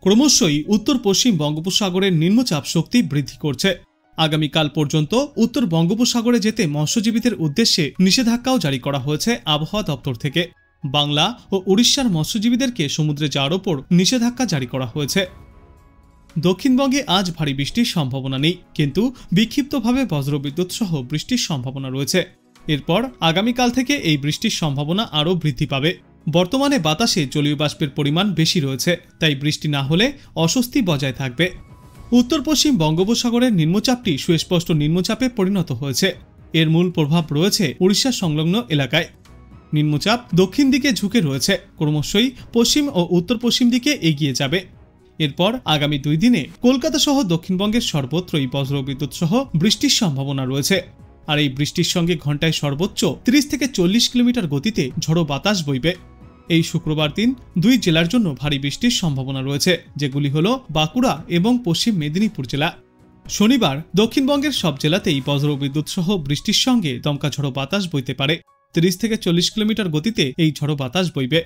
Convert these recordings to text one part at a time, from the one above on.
ক্রমশই উত্তর পশ্চিম বঙ্গোপসাগরের নিম্নচাপ শক্তি বৃদ্ধি করছে। আগামীকাল পর্যন্ত উত্তর বঙ্গোপসাগরে যেতে মৎস্যজীবীদের উদ্দেশ্যে নিষেধাজ্ঞাও জারি করা হয়েছে আবহাওয়া দপ্তর থেকে। বাংলা ও উড়িষ্যার মৎস্যজীবীদেরকে সমুদ্রে যাওয়ার ওপর নিষেধাজ্ঞা জারি করা হয়েছে। দক্ষিণবঙ্গে আজ ভারী বৃষ্টির সম্ভাবনা নেই, কিন্তু বিক্ষিপ্তভাবে বজ্রবিদ্যুৎ সহ বৃষ্টির সম্ভাবনা রয়েছে। এরপর আগামীকাল থেকে এই বৃষ্টির সম্ভাবনা আরও বৃদ্ধি পাবে। বর্তমানে বাতাসে জলীয় বাষ্পের পরিমাণ বেশি রয়েছে, তাই বৃষ্টি না হলে অস্বস্তি বজায় থাকবে। উত্তর পশ্চিম বঙ্গোপসাগরের নিম্নচাপটি সুস্পষ্ট নিম্নচাপে পরিণত হয়েছে। এর মূল প্রভাব রয়েছে উড়িষ্যা সংলগ্ন এলাকায়। নিম্নচাপ দক্ষিণ দিকে ঝুঁকে রয়েছে, ক্রমশই পশ্চিম ও উত্তর পশ্চিম দিকে এগিয়ে যাবে। এরপর আগামী 2 দিনে কলকাতা সহ দক্ষিণবঙ্গের সর্বত্রই বজ্রবিদ্যুৎ সহ বৃষ্টির সম্ভাবনা রয়েছে। আর এই বৃষ্টির সঙ্গে ঘন্টায় সর্বোচ্চ 30 থেকে 40 কিলোমিটার গতিতে ঝড়ো বাতাস বইবে। এই শুক্রবার দিন 2 জেলার জন্য ভারী বৃষ্টির সম্ভাবনা রয়েছে, যেগুলি হল বাঁকুড়া এবং পশ্চিম মেদিনীপুর জেলা। শনিবার দক্ষিণবঙ্গের সব জেলাতেই বজ্রবিদ্যুৎ সহ বৃষ্টির সঙ্গে দমকা ঝড়ো বাতাস বইতে পারে। 30 থেকে 40 কিলোমিটার গতিতে এই ঝড়ো বাতাস বইবে।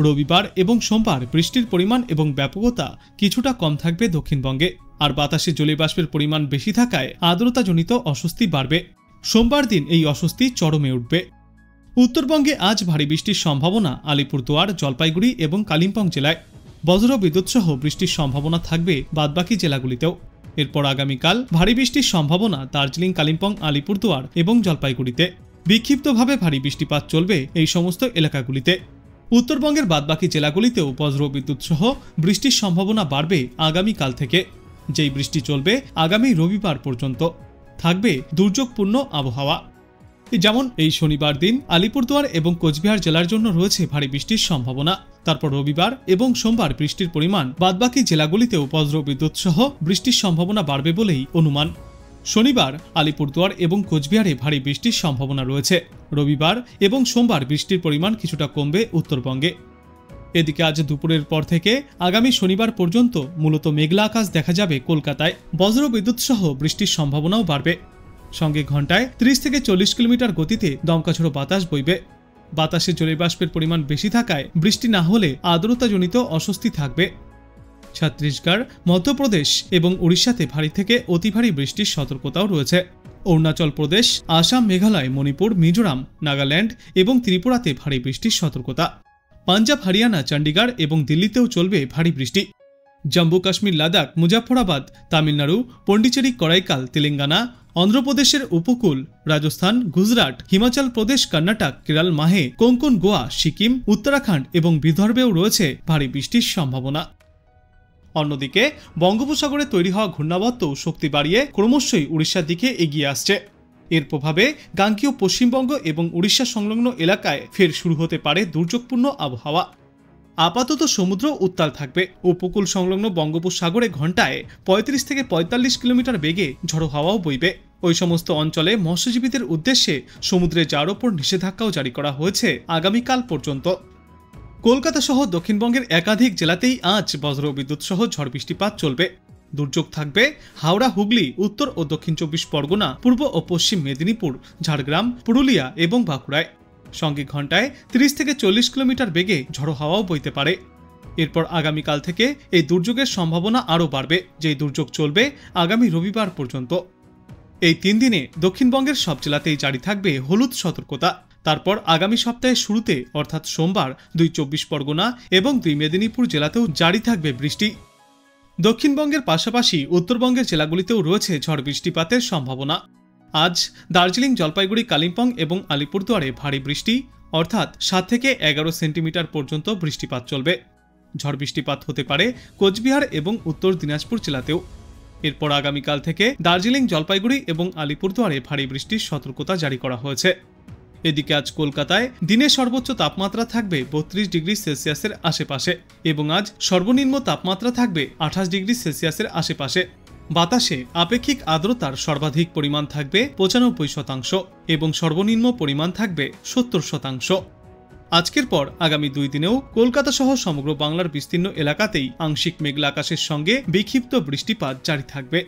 রবিবার এবং সোমবার বৃষ্টির পরিমাণ এবং ব্যাপকতা কিছুটা কম থাকবে দক্ষিণবঙ্গে। আর বাতাসে জলীয় বাষ্পের পরিমাণ বেশি থাকায় আর্দ্রতাজনিত অস্বস্তি বাড়বে। সোমবার দিন এই অস্বস্তি চরমে উঠবে। উত্তরবঙ্গে আজ ভারী বৃষ্টির সম্ভাবনা আলিপুরদুয়ার, জলপাইগুড়ি এবং কালিম্পং জেলায়। বজ্রবিদ্যুৎ সহ বৃষ্টির সম্ভাবনা থাকবে বাদবাকি জেলাগুলিতেও। এরপর আগামীকাল ভারী বৃষ্টির সম্ভাবনা দার্জিলিং, কালিম্পং, আলিপুরদুয়ার এবং জলপাইগুড়িতে। বিক্ষিপ্তভাবে ভারী বৃষ্টিপাত চলবে এই সমস্ত এলাকাগুলিতে। উত্তরবঙ্গের বাদবাকি জেলাগুলিতেও বজ্রবিদ্যুৎ সহ বৃষ্টির সম্ভাবনা বাড়বে আগামীকাল থেকে, যেই বৃষ্টি চলবে আগামী রবিবার পর্যন্ত। থাকবে দুর্যোগপূর্ণ আবহাওয়া। যেমন এই শনিবার দিন আলিপুরদুয়ার এবং কোচবিহার জেলার জন্য রয়েছে ভারী বৃষ্টির সম্ভাবনা। তারপর রবিবার এবং সোমবার বৃষ্টির পরিমাণ বাদবাকি জেলাগুলিতেও বজ্রবিদ্যুৎ সহ বৃষ্টির সম্ভাবনা বাড়বে বলেই অনুমান। শনিবার আলিপুরদুয়ার এবং কোচবিহারে ভারী বৃষ্টির সম্ভাবনা রয়েছে। রবিবার এবং সোমবার বৃষ্টির পরিমাণ কিছুটা কমবে উত্তরবঙ্গে। এদিকে আজ দুপুরের পর থেকে আগামী শনিবার পর্যন্ত মূলত মেঘলা আকাশ দেখা যাবে কলকাতায়। বজ্রবিদ্যুৎ সহ বৃষ্টির সম্ভাবনাও বাড়বে। সঙ্গে ঘন্টায় 30 থেকে 40 কিলোমিটার গতিতে দমকাঝড়ো বাতাস বইবে। বাতাসে জলীয় বাষ্পের পরিমাণ বেশি থাকায় বৃষ্টি না হলে আর্দ্রতাজনিত অস্বস্তি থাকবে। ছত্তিশগড়, মধ্যপ্রদেশ এবং উড়িষ্যাতে ভারী থেকে অতি ভারী বৃষ্টির সতর্কতাও রয়েছে। অরুণাচল প্রদেশ, আসাম, মেঘালয়, মণিপুর, মিজোরাম, নাগাল্যান্ড এবং ত্রিপুরাতে ভারী বৃষ্টির সতর্কতা। পাঞ্জাব, হরিয়ানা, চণ্ডীগড় এবং দিল্লিতেও চলবে ভারী বৃষ্টি। জম্মু কাশ্মীর, লাদাখ, মুজাফফরাবাদ, তামিলনাড়ু, পন্ডিচেরি, করাইকাল, তেলেঙ্গানা, অন্ধ্রপ্রদেশের উপকূল, রাজস্থান, গুজরাট, হিমাচল প্রদেশ, কর্ণাটক, কেরল, মাহে, কোঙ্কণ, গোয়া, সিকিম, উত্তরাখণ্ড এবং বিদর্ভেও রয়েছে ভারী বৃষ্টির সম্ভাবনা। অন্যদিকে বঙ্গোপসাগরে তৈরি হওয়া ঘূর্ণাবর্ত শক্তি বাড়িয়ে ক্রমশই উড়িষ্যার দিকে এগিয়ে আসছে। এর প্রভাবে গাঙ্গেয় পশ্চিমবঙ্গ এবং উড়িষ্যা সংলগ্ন এলাকায় ফের শুরু হতে পারে দুর্যোগপূর্ণ আবহাওয়া। আপাতত সমুদ্র উত্তাল থাকবে। উপকূল সংলগ্ন বঙ্গোপসাগরে ঘন্টায় 35 থেকে 45 কিলোমিটার বেগে ঝড়ো হাওয়াও বইবে। ওই সমস্ত অঞ্চলে মৎস্যজীবীদের উদ্দেশ্যে সমুদ্রে যাওয়ার ওপর নিষেধাজ্ঞাও জারি করা হয়েছে আগামীকাল পর্যন্ত। কলকাতা সহ দক্ষিণবঙ্গের একাধিক জেলাতেই আজ বজ্রবিদ্যুৎ সহ ঝড় বৃষ্টিপাত চলবে। দুর্যোগ থাকবে হাওড়া, হুগলি, উত্তর ও দক্ষিণ 24 পরগনা, পূর্ব ও পশ্চিম মেদিনীপুর, ঝাড়গ্রাম, পুরুলিয়া এবং বাঁকুড়ায়। সঙ্গে ঘন্টায় 30 থেকে 40 কিলোমিটার বেগে ঝড়ো হাওয়াও বইতে পারে। এরপর আগামীকাল থেকে এই দুর্যোগের সম্ভাবনা আরও বাড়বে, যেই দুর্যোগ চলবে আগামী রবিবার পর্যন্ত। এই 3 দিনে দক্ষিণবঙ্গের সব জেলাতেই জারি থাকবে হলুদ সতর্কতা। তারপর আগামী সপ্তাহের শুরুতে অর্থাৎ সোমবার 2 24 পরগনা এবং 2 মেদিনীপুর জেলাতেও জারি থাকবে বৃষ্টি। দক্ষিণবঙ্গের পাশাপাশি উত্তরবঙ্গের জেলাগুলিতেও রয়েছে ঝড় বৃষ্টিপাতের সম্ভাবনা। আজ দার্জিলিং, জলপাইগুড়ি, কালিম্পং এবং আলিপুরদুয়ারে ভারী বৃষ্টি অর্থাৎ 7 থেকে 11 সেন্টিমিটার পর্যন্ত বৃষ্টিপাত চলবে। ঝড় বৃষ্টিপাত হতে পারে কোচবিহার এবং উত্তর দিনাজপুর জেলাতেও। এরপর আগামীকাল থেকে দার্জিলিং, জলপাইগুড়ি এবং আলিপুরদুয়ারে ভারী বৃষ্টির সতর্কতা জারি করা হয়েছে। এদিকে আজ কলকাতায় দিনের সর্বোচ্চ তাপমাত্রা থাকবে 32 ডিগ্রি সেলসিয়াসের আশেপাশে এবং আজ সর্বনিম্ন তাপমাত্রা থাকবে 28 ডিগ্রি সেলসিয়াসের আশেপাশে। বাতাসে আপেক্ষিক আর্দ্রতার সর্বাধিক পরিমাণ থাকবে 95% এবং সর্বনিম্ন পরিমাণ থাকবে 70%। আজকের পর আগামী 2 দিনেও কলকাতা সহ সমগ্র বাংলার বিস্তীর্ণ এলাকাতেই আংশিক মেঘলা আকাশের সঙ্গে বিক্ষিপ্ত বৃষ্টিপাত জারি থাকবে।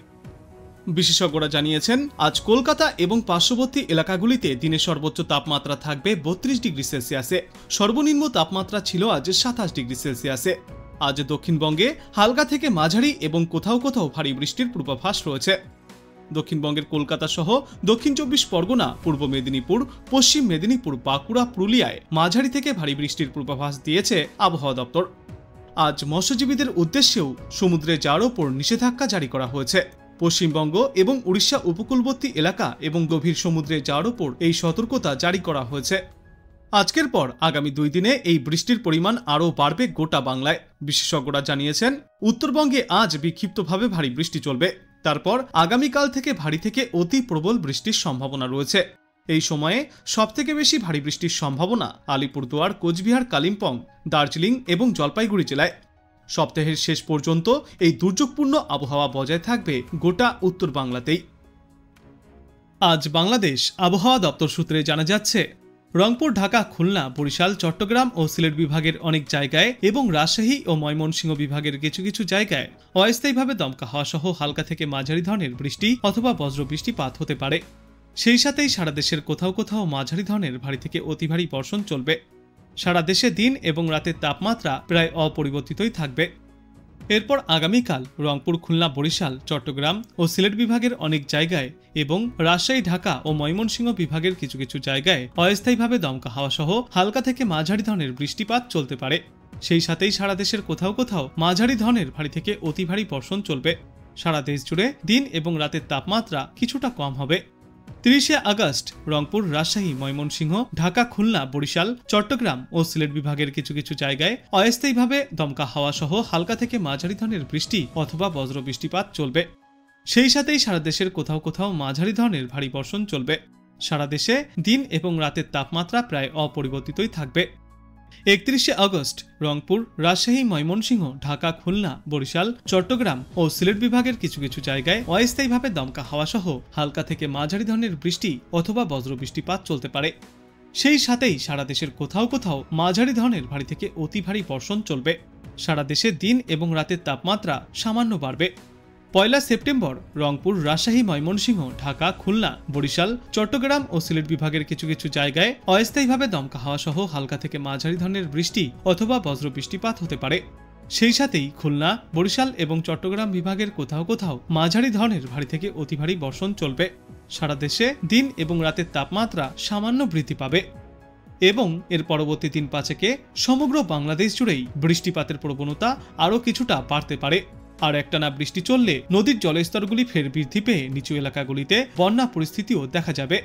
বিশেষজ্ঞরা জানিয়েছেন, আজ কলকাতা এবং পার্শ্ববর্তী এলাকাগুলিতে দিনের সর্বোচ্চ তাপমাত্রা থাকবে 32 ডিগ্রি সেলসিয়াসে। সর্বনিম্ন তাপমাত্রা ছিল আজ 27 ডিগ্রি সেলসিয়াসে। আজ দক্ষিণবঙ্গে হালকা থেকে মাঝারি এবং কোথাও কোথাও ভারী বৃষ্টির পূর্বাভাস রয়েছে। দক্ষিণবঙ্গের কলকাতা সহ দক্ষিণ 24 পরগনা, পূর্ব মেদিনীপুর, পশ্চিম মেদিনীপুর, বাঁকুড়া, পুরুলিয়ায় মাঝারি থেকে ভারী বৃষ্টির পূর্বাভাস দিয়েছে আবহাওয়া দপ্তর। আজ মৎস্যজীবীদের উদ্দেশ্যেও সমুদ্রে যাওয়ার ওপর নিষেধাজ্ঞা জারি করা হয়েছে। পশ্চিমবঙ্গ এবং উড়িষ্যা উপকূলবর্তী এলাকা এবং গভীর সমুদ্রে যাওয়ার ওপর এই সতর্কতা জারি করা হয়েছে। আজকের পর আগামী 2 দিনে এই বৃষ্টির পরিমাণ আরও বাড়বে গোটা বাংলায়। বিশেষজ্ঞরা জানিয়েছেন, উত্তরবঙ্গে আজ বিক্ষিপ্তভাবে ভারী বৃষ্টি চলবে। তারপর আগামীকাল থেকে ভারী থেকে অতি প্রবল বৃষ্টির সম্ভাবনা রয়েছে। এই সময়ে সবথেকে বেশি ভারী বৃষ্টির সম্ভাবনা আলিপুরদুয়ার, কোচবিহার, কালিম্পং, দার্জিলিং এবং জলপাইগুড়ি জেলায়। সপ্তাহের শেষ পর্যন্ত এই দুর্যোগপূর্ণ আবহাওয়া বজায় থাকবে গোটা উত্তর বাংলাতেই। আজ বাংলাদেশ আবহাওয়া দপ্তর সূত্রে জানা যাচ্ছে, রংপুর, ঢাকা, খুলনা, বরিশাল, চট্টগ্রাম ও সিলেট বিভাগের অনেক জায়গায় এবং রাজশাহী ও ময়মনসিংহ বিভাগের কিছু কিছু জায়গায় অস্থায়ীভাবে দমকা হাওয়া সহ হালকা থেকে মাঝারি ধরনের বৃষ্টি অথবা বজ্রবৃষ্টিপাত হতে পারে। সেই সাথেই সারা দেশের কোথাও কোথাও মাঝারি ধরনের ভারী থেকে অতি ভারী বর্ষণ চলবে। সারা দেশে দিন এবং রাতের তাপমাত্রা প্রায় অপরিবর্তিতই থাকবে। এরপর আগামীকাল রংপুর, খুলনা, বরিশাল, চট্টগ্রাম ও সিলেট বিভাগের অনেক জায়গায় এবং রাজশাহী, ঢাকা ও ময়মনসিংহ বিভাগের কিছু কিছু জায়গায় অস্থায়ীভাবে দমকা হাওয়া সহ হালকা থেকে মাঝারি ধরনের বৃষ্টিপাত চলতে পারে। সেই সাথেই সারা দেশের কোথাও কোথাও মাঝারি ধরনের ভারী থেকে অতি ভারী বর্ষণ চলবে। সারা দেশ জুড়ে দিন এবং রাতের তাপমাত্রা কিছুটা কম হবে। 30শে আগস্ট রংপুর, রাজশাহী, ময়মনসিংহ, ঢাকা, খুলনা, বরিশাল, চট্টগ্রাম ও সিলেট বিভাগের কিছু কিছু জায়গায় অস্থায়ীভাবে দমকা হাওয়া সহ হালকা থেকে মাঝারি ধরনের বৃষ্টি অথবা বজ্রবৃষ্টিপাত চলবে। সেই সাথেই সারা দেশের কোথাও কোথাও মাঝারি ধরনের ভারী বর্ষণ চলবে। সারা দেশে দিন এবং রাতের তাপমাত্রা প্রায় অপরিবর্তিতই থাকবে। 31শে আগস্ট রংপুর, রাজশাহী, ময়মনসিংহ, ঢাকা, খুলনা, বরিশাল, চট্টগ্রাম ও সিলেট বিভাগের কিছু কিছু জায়গায় অস্থায়ীভাবে দমকা হাওয়া সহ হালকা থেকে মাঝারি ধরনের বৃষ্টি অথবা বজ্রবৃষ্টিপাত চলতে পারে। সেই সাথেই সারা দেশের কোথাও কোথাও মাঝারি ধরনের ভারী থেকে অতি ভারী বর্ষণ চলবে। সারা দেশে দিন এবং রাতের তাপমাত্রা সামান্য বাড়বে। 1 সেপ্টেম্বর রংপুর, রাজশাহী, ময়মনসিংহ, ঢাকা, খুলনা, বরিশাল, চট্টগ্রাম ও সিলেট বিভাগের কিছু কিছু জায়গায় অস্থায়ীভাবে দমকা হাওয়া সহ হালকা থেকে মাঝারি ধরনের বৃষ্টি অথবা বজ্রবৃষ্টিপাত হতে পারে। সেই সাথেই খুলনা, বরিশাল এবং চট্টগ্রাম বিভাগের কোথাও কোথাও মাঝারি ধরনের ভারী থেকে অতি ভারী বর্ষণ চলবে। সারা দেশে দিন এবং রাতের তাপমাত্রা সামান্য বৃদ্ধি পাবে এবং এর পরবর্তী 3-5 সমগ্র বাংলাদেশ জুড়েই বৃষ্টিপাতের প্রবণতা আরও কিছুটা বাড়তে পারে। আর একটানা বৃষ্টি চললে নদীর জলস্তরগুলি ফের বৃদ্ধি পেয়ে নিচু এলাকাগুলিতে বন্যা পরিস্থিতিও দেখা যাবে।